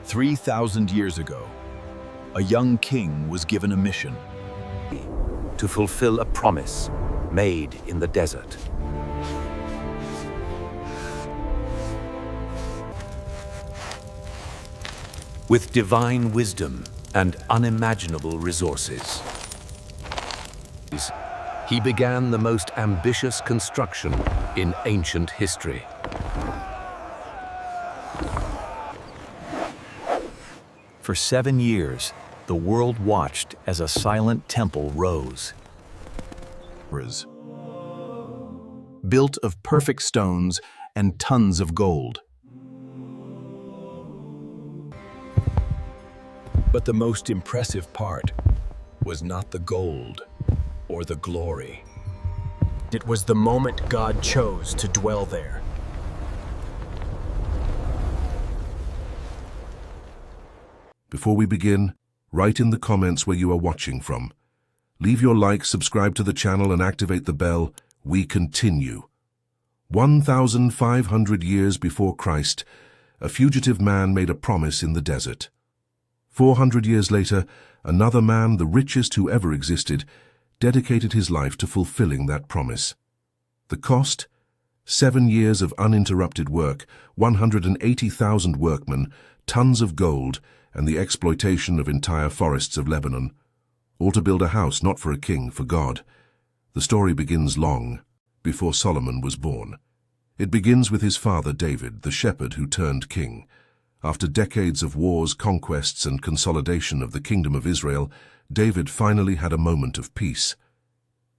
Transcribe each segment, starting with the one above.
3,000 years ago, a young king was given a mission to fulfill a promise made in the desert. With divine wisdom and unimaginable resources, he began the most ambitious construction in ancient history. For 7 years, the world watched as a silent temple rose. Built of perfect stones and tons of gold. But the most impressive part was not the gold or the glory. It was the moment God chose to dwell there. Before we begin, write in the comments where you are watching from. Leave your like, subscribe to the channel and activate the bell. We continue. 1,500 years before Christ, a fugitive man made a promise in the desert. 400 years later, another man, the richest who ever existed, dedicated his life to fulfilling that promise. The cost? 7 years of uninterrupted work, 180,000 workmen, tons of gold, and the exploitation of entire forests of Lebanon. All to build a house not for a king, for God. The story begins long before Solomon was born. It begins with his father David, the shepherd who turned king. After decades of wars, conquests, and consolidation of the kingdom of Israel, David finally had a moment of peace.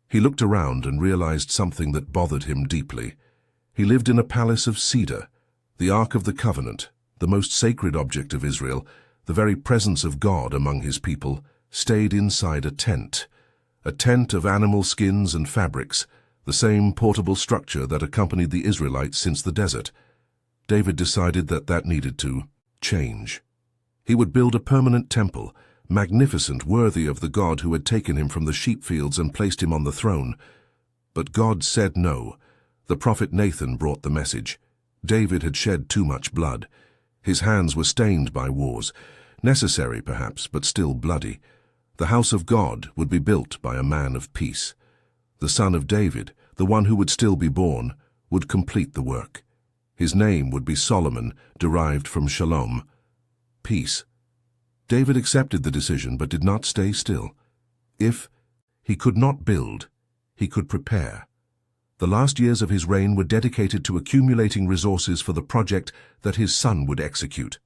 He looked around and realized something that bothered him deeply. He lived in a palace of cedar, the Ark of the Covenant, the most sacred object of Israel, the very presence of God among his people, stayed inside a tent of animal skins and fabrics, the same portable structure that accompanied the Israelites since the desert. David decided that needed to change. He would build a permanent temple, magnificent, worthy of the God who had taken him from the sheep fields and placed him on the throne. But God said no. The prophet Nathan brought the message. David had shed too much blood. His hands were stained by wars, necessary perhaps, but still bloody. The house of God would be built by a man of peace. The son of David, the one who would still be born, would complete the work. His name would be Solomon, derived from Shalom, peace. David accepted the decision but did not stay still. If he could not build, he could prepare. The last years of his reign were dedicated to accumulating resources for the project that his son would execute.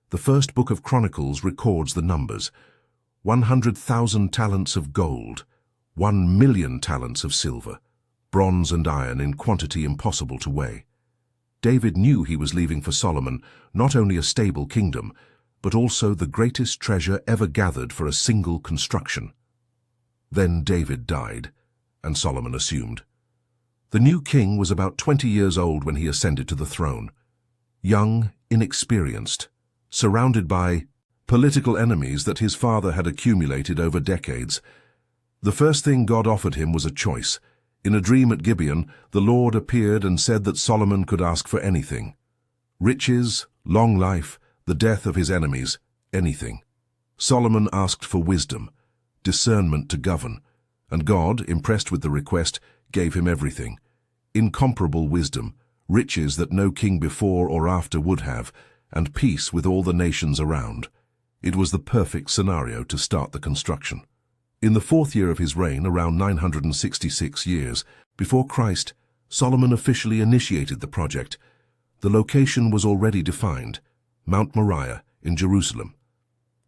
The first book of Chronicles records the numbers: 100,000 talents of gold, 1,000,000 talents of silver, bronze and iron in quantity impossible to weigh. David knew he was leaving for Solomon not only a stable kingdom, but also the greatest treasure ever gathered for a single construction. Then David died, and Solomon assumed. The new king was about 20 years old when he ascended to the throne. Young, inexperienced, surrounded by political enemies that his father had accumulated over decades. The first thing God offered him was a choice. In a dream at Gibeon, the Lord appeared and said that Solomon could ask for anything. Riches, long life, the death of his enemies, anything. Solomon asked for wisdom, discernment to govern, and God, impressed with the request, gave him everything. Incomparable wisdom, riches that no king before or after would have, and peace with all the nations around. It was the perfect scenario to start the construction. In the 4th year of his reign, around 966 years before Christ, Solomon officially initiated the project. The location was already defined: Mount Moriah in Jerusalem,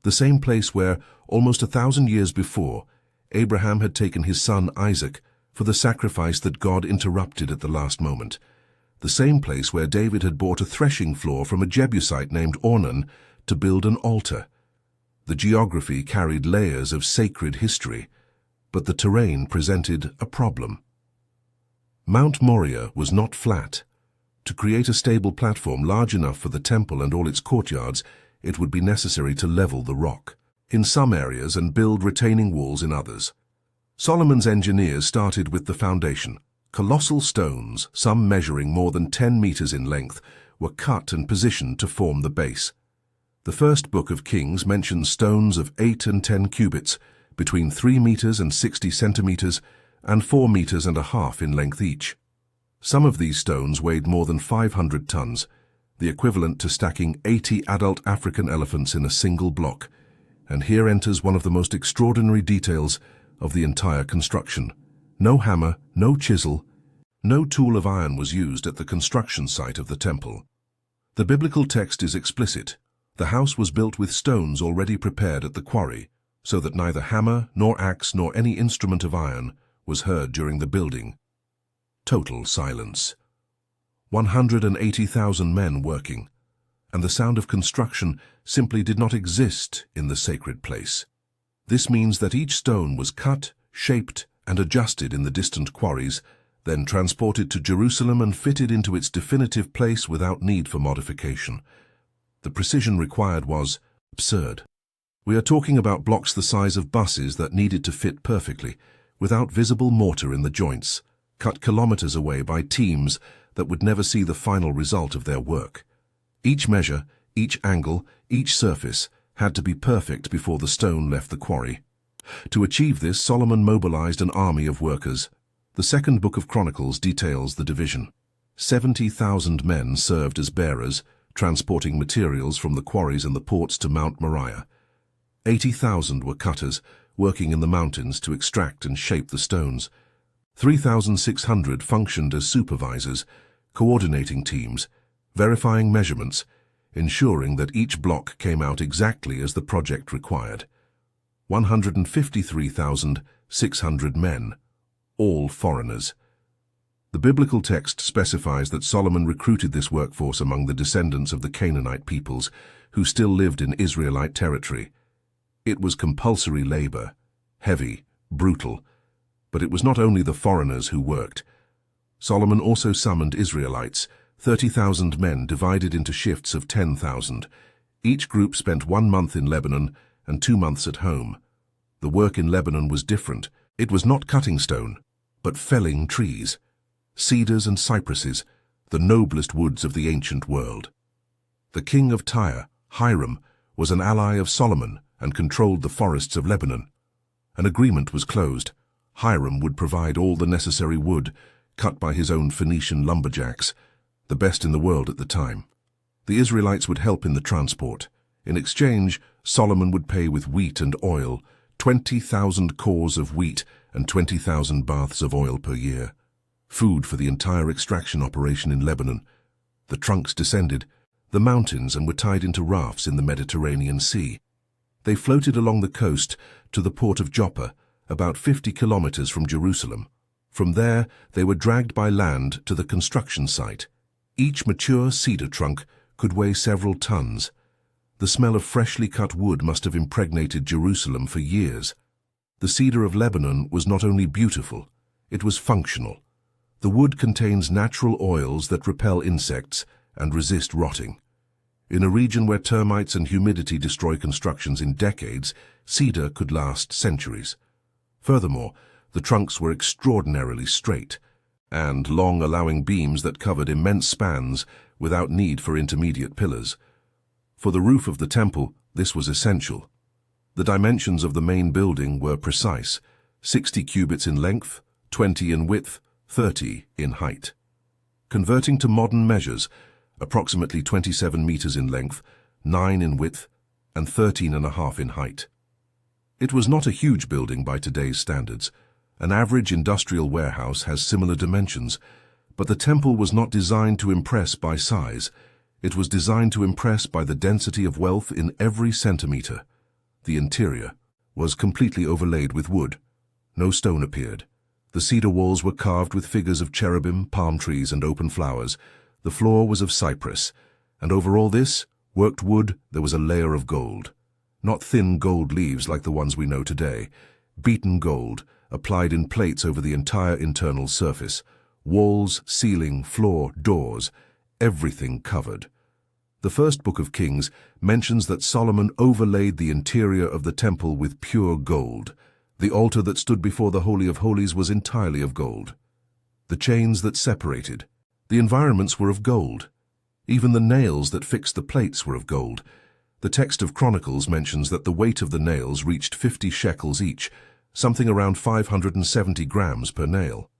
the same place where, almost 1,000 years before, Abraham had taken his son Isaac for the sacrifice that God interrupted at the last moment, the same place where David had bought a threshing floor from a Jebusite named Ornan to build an altar. The geography carried layers of sacred history, but the terrain presented a problem. Mount Moriah was not flat. To create a stable platform large enough for the temple and all its courtyards, it would be necessary to level the rock in some areas and build retaining walls in others. Solomon's engineers started with the foundation. Colossal stones, some measuring more than 10 meters in length, were cut and positioned to form the base. The first book of Kings mentions stones of 8 and 10 cubits, between 3 meters and 60 centimeters, and 4 meters and a half in length each. Some of these stones weighed more than 500 tons, the equivalent to stacking 80 adult African elephants in a single block. And here enters one of the most extraordinary details of the entire construction. No hammer, no chisel, no tool of iron was used at the construction site of the temple. The biblical text is explicit. The house was built with stones already prepared at the quarry, so that neither hammer nor axe nor any instrument of iron was heard during the building. Total silence. 180,000 men working, and the sound of construction simply did not exist in the sacred place. This means that each stone was cut, shaped, and adjusted in the distant quarries, then transported to Jerusalem and fitted into its definitive place without need for modification. The precision required was absurd. We are talking about blocks the size of buses that needed to fit perfectly, without visible mortar in the joints, cut kilometers away by teams that would never see the final result of their work. Each measure, each angle, each surface had to be perfect before the stone left the quarry. To achieve this, Solomon mobilized an army of workers. The second book of Chronicles details the division. 70,000 men served as bearers, transporting materials from the quarries and the ports to Mount Moriah. 80,000 were cutters, working in the mountains to extract and shape the stones. 3,600 functioned as supervisors, coordinating teams, verifying measurements, ensuring that each block came out exactly as the project required. 153,600 men, all foreigners. The biblical text specifies that Solomon recruited this workforce among the descendants of the Canaanite peoples who still lived in Israelite territory. It was compulsory labor, heavy, brutal, but it was not only the foreigners who worked. Solomon also summoned Israelites, 30,000 men divided into shifts of 10,000. Each group spent 1 month in Lebanon and 2 months at home. The work in Lebanon was different. It was not cutting stone, but felling trees. Cedars and cypresses, the noblest woods of the ancient world. The king of Tyre, Hiram, was an ally of Solomon and controlled the forests of Lebanon. An agreement was closed. Hiram would provide all the necessary wood, cut by his own Phoenician lumberjacks, the best in the world at the time. The Israelites would help in the transport. In exchange, Solomon would pay with wheat and oil, 20,000 cors of wheat and 20,000 baths of oil per year. Food for the entire extraction operation in Lebanon. The trunks descended the mountains and were tied into rafts in the Mediterranean Sea. They floated along the coast to the port of Joppa, about 50 kilometers from Jerusalem. From there, they were dragged by land to the construction site. Each mature cedar trunk could weigh several tons. The smell of freshly cut wood must have impregnated Jerusalem for years. The cedar of Lebanon was not only beautiful, it was functional. The wood contains natural oils that repel insects and resist rotting. In a region where termites and humidity destroy constructions in decades, cedar could last centuries. Furthermore, the trunks were extraordinarily straight and long, allowing beams that covered immense spans without need for intermediate pillars. For the roof of the temple, this was essential. The dimensions of the main building were precise, 60 cubits in length, 20 in width, 30 in height. Converting to modern measures, approximately 27 meters in length, 9 in width, and 13.5 in height. It was not a huge building by today's standards. An average industrial warehouse has similar dimensions, but the temple was not designed to impress by size. It was designed to impress by the density of wealth in every centimeter. The interior was completely overlaid with wood. No stone appeared. The cedar walls were carved with figures of cherubim, palm trees, and open flowers. The floor was of cypress, and over all this, worked wood, there was a layer of gold. Not thin gold leaves like the ones we know today. Beaten gold, applied in plates over the entire internal surface. Walls, ceiling, floor, doors, everything covered. The first book of Kings mentions that Solomon overlaid the interior of the temple with pure gold. The altar that stood before the Holy of Holies was entirely of gold. The chains that separated, the environments were of gold. Even the nails that fixed the plates were of gold. The text of Chronicles mentions that the weight of the nails reached 50 shekels each, something around 570 grams per nail.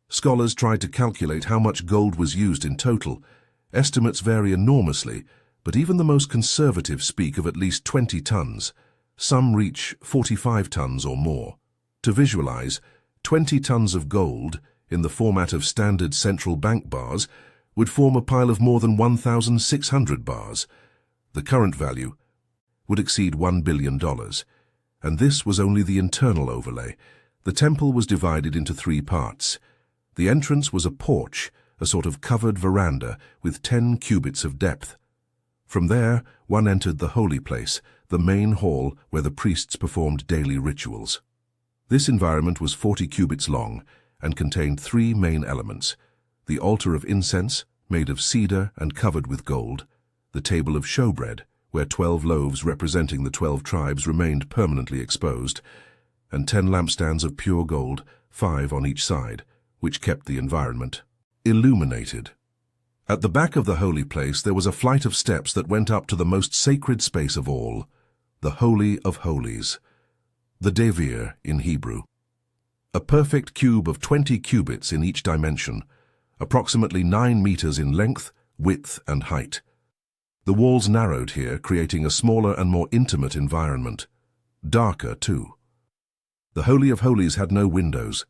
Scholars tried to calculate how much gold was used in total. Estimates vary enormously, but even the most conservative speak of at least 20 tons. Some reach 45 tons or more. To visualize, 20 tons of gold, in the format of standard central bank bars, would form a pile of more than 1,600 bars. The current value would exceed $1 billion. And this was only the internal overlay. The temple was divided into 3 parts. The entrance was a porch, a sort of covered veranda with 10 cubits of depth. From there, one entered the holy place, the main hall where the priests performed daily rituals. This environment was 40 cubits long and contained 3 main elements: the altar of incense, made of cedar and covered with gold, the table of showbread, where 12 loaves representing the 12 tribes remained permanently exposed, and 10 lampstands of pure gold, 5 on each side, which kept the environment illuminated. At the back of the holy place there was a flight of steps that went up to the most sacred space of all, the Holy of Holies, the Devir in Hebrew. A perfect cube of 20 cubits in each dimension, approximately 9 meters in length, width and height. The walls narrowed here, creating a smaller and more intimate environment. Darker, too. The Holy of Holies had no windows.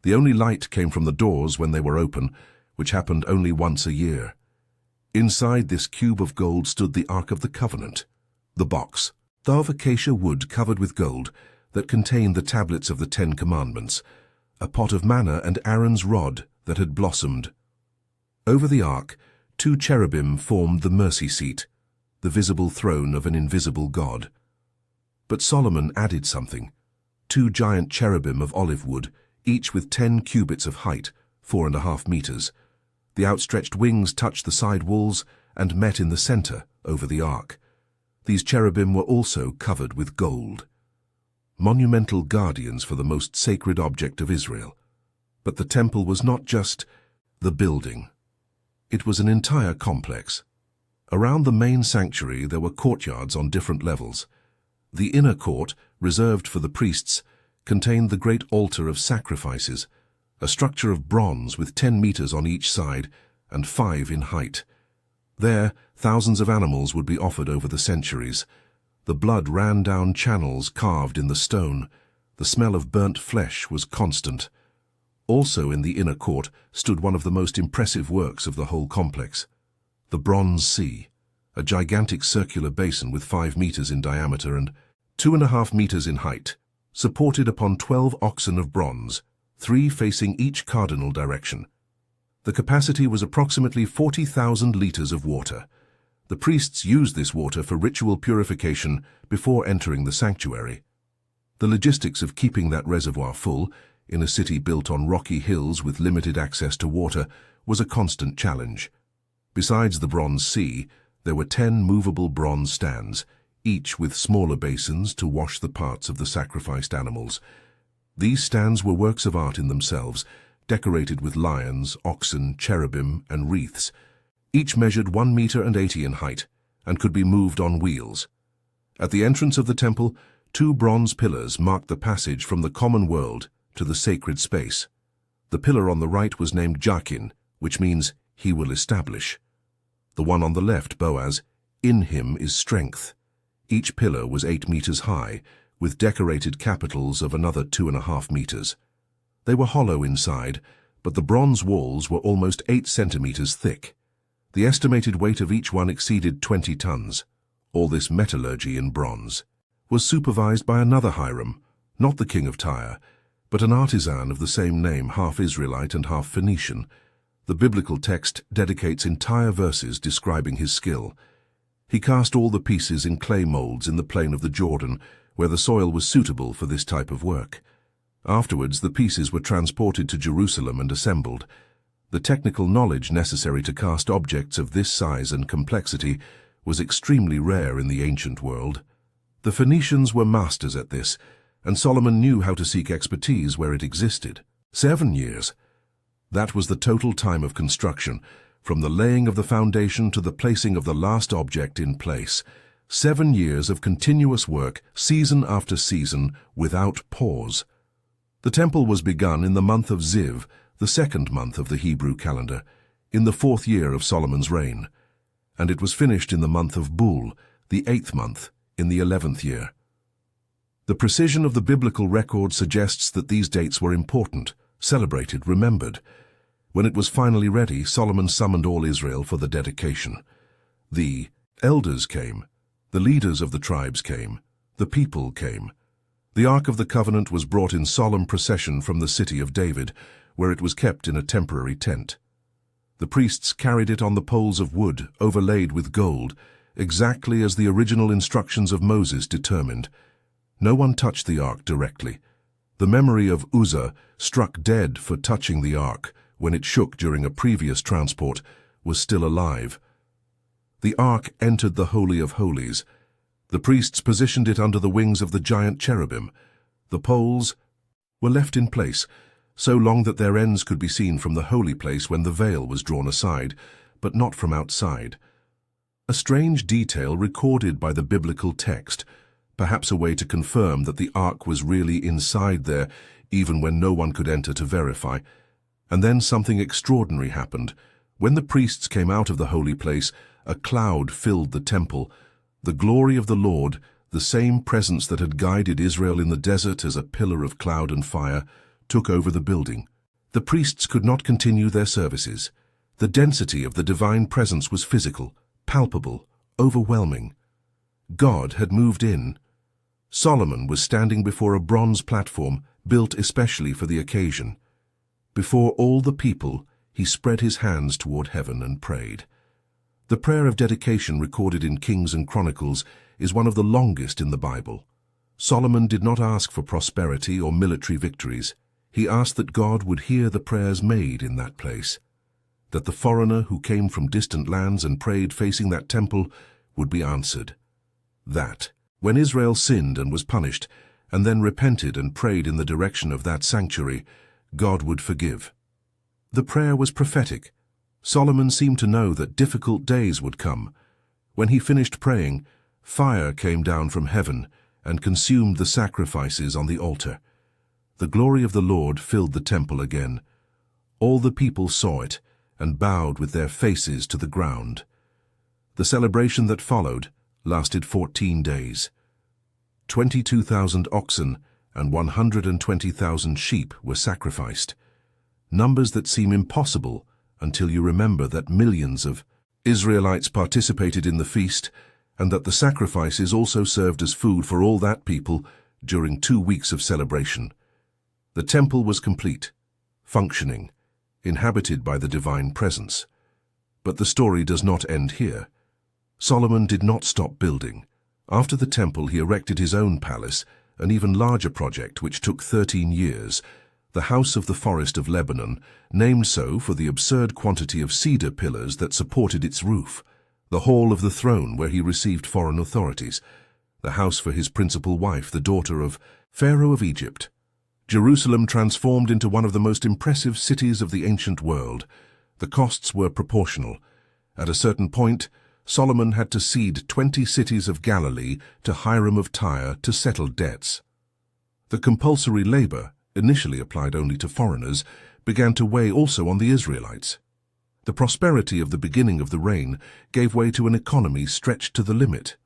The only light came from the doors when they were open, which happened only once a year. Inside this cube of gold stood the Ark of the Covenant, the box, of acacia wood covered with gold, that contained the tablets of the 10 Commandments, a pot of manna and Aaron's rod that had blossomed. Over the ark, 2 cherubim formed the mercy seat, the visible throne of an invisible God. But Solomon added something: 2 giant cherubim of olive wood, each with 10 cubits of height, 4.5 meters. The outstretched wings touched the side walls and met in the center over the ark. These cherubim were also covered with gold. Monumental guardians for the most sacred object of Israel. But the temple was not just the building. It was an entire complex. Around the main sanctuary there were courtyards on different levels. The inner court, reserved for the priests, contained the great altar of sacrifices, a structure of bronze with 10 meters on each side and 5 in height. There, thousands of animals would be offered over the centuries. The blood ran down channels carved in the stone. The smell of burnt flesh was constant. Also in the inner court stood one of the most impressive works of the whole complex: the Bronze Sea, a gigantic circular basin with 5 meters in diameter and 2.5 meters in height, supported upon 12 oxen of bronze, 3 facing each cardinal direction. The capacity was approximately 40,000 liters of water. The priests used this water for ritual purification before entering the sanctuary. The logistics of keeping that reservoir full, in a city built on rocky hills with limited access to water, was a constant challenge. Besides the Bronze Sea, there were 10 movable bronze stands, each with smaller basins to wash the parts of the sacrificed animals. These stands were works of art in themselves, decorated with lions, oxen, cherubim, and wreaths. Each measured 1 meter and 80 in height, and could be moved on wheels. At the entrance of the temple, 2 bronze pillars marked the passage from the common world to the sacred space. The pillar on the right was named Jachin, which means he will establish. The one on the left, Boaz, in him is strength. Each pillar was 8 meters high, with decorated capitals of another 2.5 meters. They were hollow inside, but the bronze walls were almost 8 centimeters thick. The estimated weight of each one exceeded 20 tons. All this metallurgy in bronze was supervised by another Hiram, not the king of Tyre, but an artisan of the same name, half Israelite and half Phoenician. The biblical text dedicates entire verses describing his skill. He cast all the pieces in clay molds in the plain of the Jordan, where the soil was suitable for this type of work. Afterwards, the pieces were transported to Jerusalem and assembled. The technical knowledge necessary to cast objects of this size and complexity was extremely rare in the ancient world. The Phoenicians were masters at this, and Solomon knew how to seek expertise where it existed. 7 years. That was the total time of construction, from the laying of the foundation to the placing of the last object in place. 7 years of continuous work, season after season, without pause. The temple was begun in the month of Ziv, the 2nd month of the Hebrew calendar, in the 4th year of Solomon's reign, and it was finished in the month of Bul, the 8th month, in the 11th year. The precision of the biblical record suggests that these dates were important, celebrated, remembered. When it was finally ready, Solomon summoned all Israel for the dedication. The elders came, the leaders of the tribes came, the people came. The Ark of the Covenant was brought in solemn procession from the city of David, where it was kept in a temporary tent. The priests carried it on the poles of wood, overlaid with gold, exactly as the original instructions of Moses determined. No one touched the ark directly. The memory of Uzzah, struck dead for touching the ark when it shook during a previous transport, was still alive. The ark entered the Holy of Holies. The priests positioned it under the wings of the giant cherubim. The poles were left in place, so long that their ends could be seen from the holy place when the veil was drawn aside, but not from outside. A strange detail recorded by the biblical text, perhaps a way to confirm that the ark was really inside there, even when no one could enter to verify. And then something extraordinary happened. When the priests came out of the holy place, a cloud filled the temple. The glory of the Lord, the same presence that had guided Israel in the desert as a pillar of cloud and fire, took over the building. The priests could not continue their services. The density of the divine presence was physical, palpable, overwhelming. God had moved in. Solomon was standing before a bronze platform built especially for the occasion. Before all the people, he spread his hands toward heaven and prayed. The prayer of dedication recorded in Kings and Chronicles is one of the longest in the Bible. Solomon did not ask for prosperity or military victories. He asked that God would hear the prayers made in that place, that the foreigner who came from distant lands and prayed facing that temple would be answered. That, when Israel sinned and was punished, and then repented and prayed in the direction of that sanctuary, God would forgive. The prayer was prophetic. Solomon seemed to know that difficult days would come. When he finished praying, fire came down from heaven and consumed the sacrifices on the altar. The glory of the Lord filled the temple again. All the people saw it and bowed with their faces to the ground. The celebration that followed lasted 14 days. 22,000 oxen and 120,000 sheep were sacrificed. Numbers that seem impossible until you remember that millions of Israelites participated in the feast and that the sacrifices also served as food for all that people during 2 weeks of celebration. The temple was complete, functioning, inhabited by the divine presence. But the story does not end here. Solomon did not stop building. After the temple, he erected his own palace, an even larger project which took 13 years, the House of the Forest of Lebanon, named so for the absurd quantity of cedar pillars that supported its roof, the Hall of the Throne where he received foreign authorities, the house for his principal wife, the daughter of Pharaoh of Egypt. Jerusalem transformed into one of the most impressive cities of the ancient world. The costs were proportional. At a certain point, Solomon had to cede 20 cities of Galilee to Hiram of Tyre to settle debts. The compulsory labor, initially applied only to foreigners, began to weigh also on the Israelites. The prosperity of the beginning of the reign gave way to an economy stretched to the limit.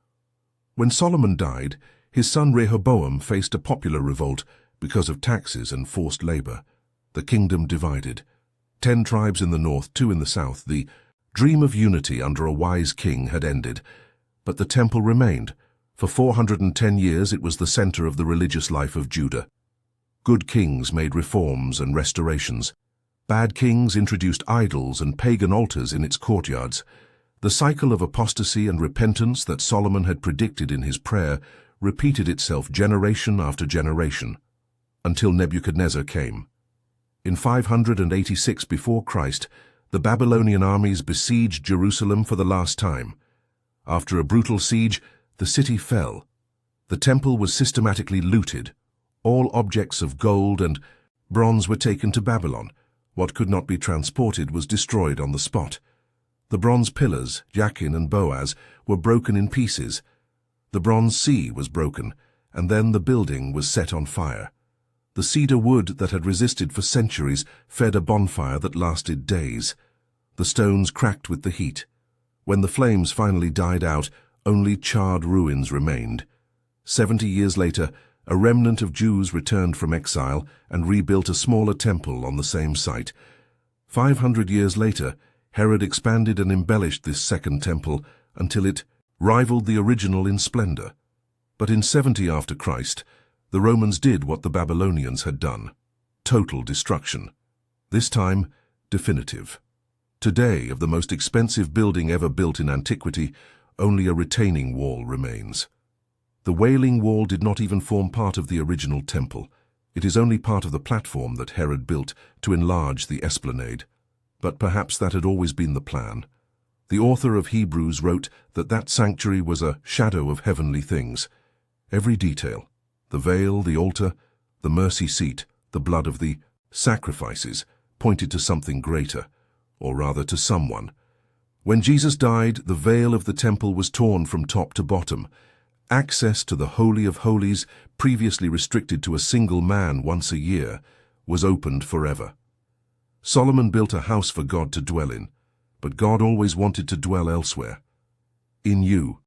When Solomon died, his son Rehoboam faced a popular revolt because of taxes and forced labor. The kingdom divided. 10 tribes in the north, 2 in the south. The dream of unity under a wise king had ended, but the temple remained. For 410 years it was the center of the religious life of Judah. Good kings made reforms and restorations. Bad kings introduced idols and pagan altars in its courtyards. The cycle of apostasy and repentance that Solomon had predicted in his prayer repeated itself generation after generation, until Nebuchadnezzar came. In 586 before Christ, the Babylonian armies besieged Jerusalem for the last time. After a brutal siege, the city fell. The temple was systematically looted. All objects of gold and bronze were taken to Babylon. What could not be transported was destroyed on the spot. The bronze pillars, Jachin and Boaz, were broken in pieces. The bronze sea was broken, and then the building was set on fire. The cedar wood that had resisted for centuries fed a bonfire that lasted days. The stones cracked with the heat. When the flames finally died out, only charred ruins remained. 70 years later, a remnant of Jews returned from exile and rebuilt a smaller temple on the same site. 500 years later, Herod expanded and embellished this second temple until it rivaled the original in splendor. But in 70 after Christ, the Romans did what the Babylonians had done: total destruction. This time, definitive. Today, of the most expensive building ever built in antiquity, only a retaining wall remains. The Wailing Wall did not even form part of the original temple. It is only part of the platform that Herod built to enlarge the esplanade. But perhaps that had always been the plan. The author of Hebrews wrote that that sanctuary was a shadow of heavenly things. Every detail, the veil, the altar, the mercy seat, the blood of the sacrifices, pointed to something greater, or rather to someone. When Jesus died, the veil of the temple was torn from top to bottom. Access to the Holy of Holies, previously restricted to a single man once a year, was opened forever. Solomon built a house for God to dwell in, but God always wanted to dwell elsewhere. In you,